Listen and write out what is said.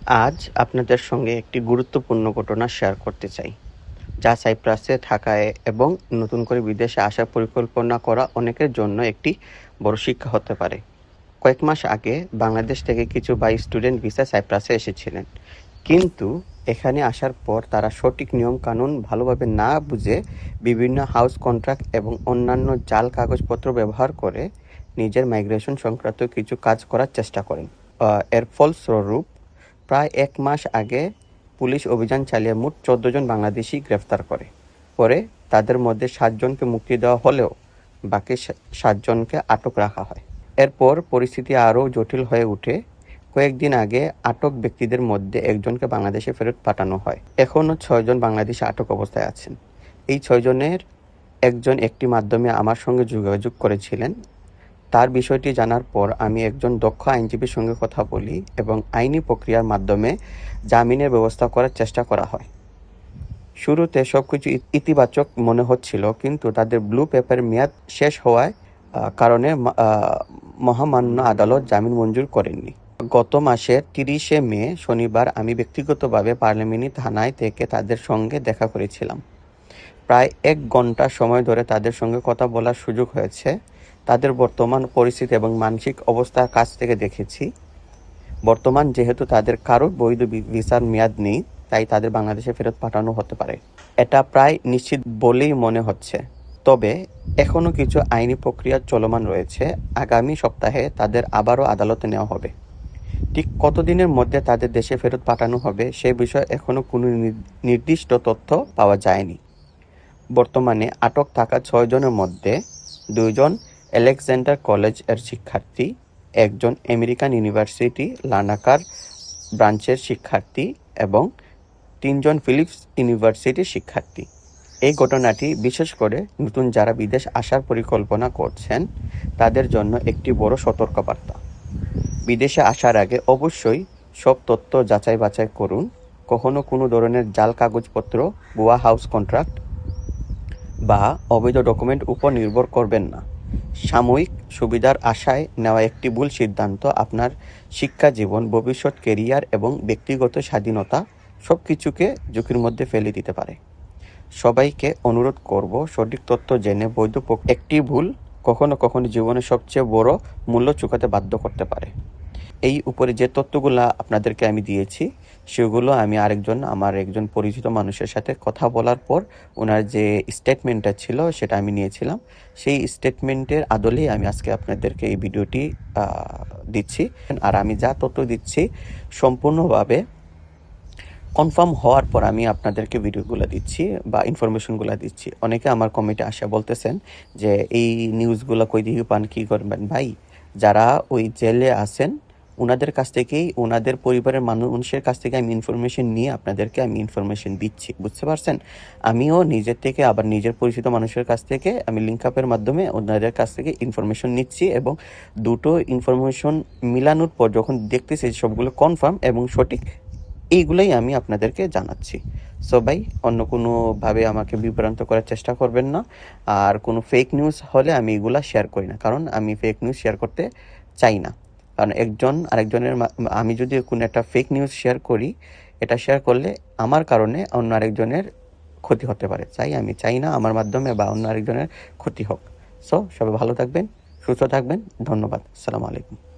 আজ আপনাদের সঙ্গে একটি গুরুত্বপূর্ণ ঘটনা শেয়ার করতে চাই, যা সাইপ্রাসে থাকায় এবং নতুন করে বিদেশে আসার পরিকল্পনা করা অনেকের জন্য একটি বড় শিক্ষা হতে পারে। কয়েক মাস আগে বাংলাদেশ থেকে কিছু স্টুডেন্ট ভিসা সাইপ্রাসে এসেছিলেন, কিন্তু এখানে আসার পর তারা সঠিক নিয়মকানুন ভালোভাবে না বুঝে বিভিন্ন হাউস কন্ট্রাক্ট এবং অন্যান্য জাল কাগজপত্র ব্যবহার করে নিজের মাইগ্রেশন সংক্রান্ত কিছু কাজ করার চেষ্টা করেন। এর ফলস্বরূপ প্রায় ১ মাস আগে পুলিশ অভিযান চালিয়ে মোট ১৪ জন বাংলাদেশি গ্রেফতার করে। পরে তাদের মধ্যে ৭ জনকে মুক্তি দেওয়া হলেও বাকি ৭ জনকে আটক রাখা হয়। এরপর পরিস্থিতি আরও জটিল হয়ে ওঠে। কয়েকদিন আগে আটক ব্যক্তিদের মধ্যে একজনকে বাংলাদেশে ফেরত পাঠানো হয়। এখনও ৬ জন বাংলাদেশে আটক অবস্থায় আছেন। এই ৬ জনের একজন একটি মাধ্যমে আমার সঙ্গে যোগাযোগ করেছিলেন। তার বিষয়টি জানার পর আমি একজন দক্ষ আইনজীবীর সঙ্গে কথা বলি এবং আইনি প্রক্রিয়ার মাধ্যমে জামিনের ব্যবস্থা করার চেষ্টা করা হয়। শুরুতে সবকিছু ইতিবাচক মনে হচ্ছিল, কিন্তু তাদের ব্লু পেপারের মেয়াদ শেষ হওয়ায় কারণে মহামান্য আদালত জামিন মঞ্জুর করেননি। গত মাসের ৩০শে মে শনিবার আমি ব্যক্তিগতভাবে পার্লামেন্ট থানায় থেকে তাদের সঙ্গে দেখা করেছিলাম। প্রায় ১ ঘন্টা সময় ধরে তাদের সঙ্গে কথা বলার সুযোগ হয়েছে। তাদের বর্তমান পরিস্থিতি এবং মানসিক অবস্থার কাছ থেকে দেখেছি। বর্তমান যেহেতু তাদের কারো বৈধ ভিসার মেয়াদ নেই, তাই তাদের বাংলাদেশে ফেরত পাঠানো হতে পারে। এটা প্রায় নিশ্চিত বলেই মনে হচ্ছে। তবে এখনও কিছু আইনি প্রক্রিয়া চলমান রয়েছে। আগামী সপ্তাহে তাদের আবারও আদালতে নেওয়া হবে। ঠিক কতদিনের মধ্যে তাদের দেশে ফেরত পাঠানো হবে সে বিষয়ে এখনও কোনো নির্দিষ্ট তথ্য পাওয়া যায়নি। বর্তমানে আটক থাকা ৬ জনের মধ্যে ২ জন আলেকজান্ডার কলেজ এর শিক্ষার্থী, একজন আমেরিকান ইউনিভার্সিটি লার্নাকার ব্রাঞ্চের শিক্ষার্থী এবং ৩ জন ফিলিপস ইউনিভার্সিটির শিক্ষার্থী। এই ঘটনাটি বিশেষ করে নতুন যারা বিদেশ আসার পরিকল্পনা করছেন তাদের জন্য একটি বড় সতর্কবার্তা। বিদেশে আসার আগে অবশ্যই সব তথ্য যাচাই বাছাই করুন। কখনো কোনো ধরনের জাল কাগজপত্র, ভুয়া হাউস কন্ট্রাক্ট বা অবৈধ ডকুমেন্ট উপর নির্ভর করবেন না। সাময়িক সুবিধার আশায় নেওয়া একটি ভুল সিদ্ধান্ত আপনার শিক্ষা জীবন, ভবিষ্যৎ ক্যারিয়ার এবং ব্যক্তিগত স্বাধীনতা সবকিছুকে ঝুঁকির মধ্যে ফেলে দিতে পারে। সবাইকে অনুরোধ করব, সঠিক তথ্য জেনে বৈধ একটি ভুল কখনো কখনো জীবনের সবচেয়ে বড় মূল্য চুকাতে বাধ্য করতে পারে। এই উপরে যে তথ্যগুলো আপনাদেরকে আমি দিয়েছি সেগুলো আমি আমার একজন পরিচিত মানুষের সাথে কথা বলার পর ওনার যে স্টেটমেন্টটা ছিল সেটা আমি নিয়েছিলাম। সেই স্টেটমেন্টের আদলেই আমি আজকে আপনাদেরকে এই ভিডিওটি দিচ্ছি। আর আমি যা তথ্য দিচ্ছি সম্পূর্ণভাবে কনফার্ম হওয়ার পর আমি আপনাদেরকে ভিডিওগুলো দিচ্ছি বা ইনফরমেশনগুলো দিচ্ছি। অনেকে আমার কমেন্টে আসে বলতেছেন যে এই নিউজগুলো কই দিকে পান, কী করবেন? ভাই, যারা ওই জেলে আছেন ওনাদের কাছ থেকেই, ওনাদের পরিবারের মানুষের কাছ থেকে আমি ইনফরমেশন নিয়ে আপনাদেরকে আমি ইনফরমেশন দিচ্ছি, বুঝতে পারছেন? আমিও নিজের থেকে আবার নিজের পরিচিত মানুষের কাছ থেকে আমি লিঙ্ক আপের মাধ্যমে ওনাদের কাছ থেকে ইনফরমেশন নিচ্ছি এবং দুটো ইনফরমেশন মিলানোর পর যখন দেখতেছি সবগুলো কনফার্ম এবং সঠিক, এইগুলোই আমি আপনাদেরকে জানাচ্ছি। সো ভাই, অন্য কোনোভাবে আমাকে বিভ্রান্ত করার চেষ্টা করবেন না। আর কোনো ফেক নিউজ হলে আমি এগুলা শেয়ার করি না, কারণ আমি ফেক নিউজ শেয়ার করতে চাই না। কারণ একজন আরেকজনের আমি যদি কোনো একটা ফেক নিউজ শেয়ার করি, এটা শেয়ার করলে আমার কারণে অন্য আরেকজনের ক্ষতি হতে পারে। আমি চাই না আমার মাধ্যমে বা অন্য আরেকজনের ক্ষতি হোক। সো সবাই ভালো থাকবেন, সুস্থ থাকবেন। ধন্যবাদ। আসসালামু আলাইকুম।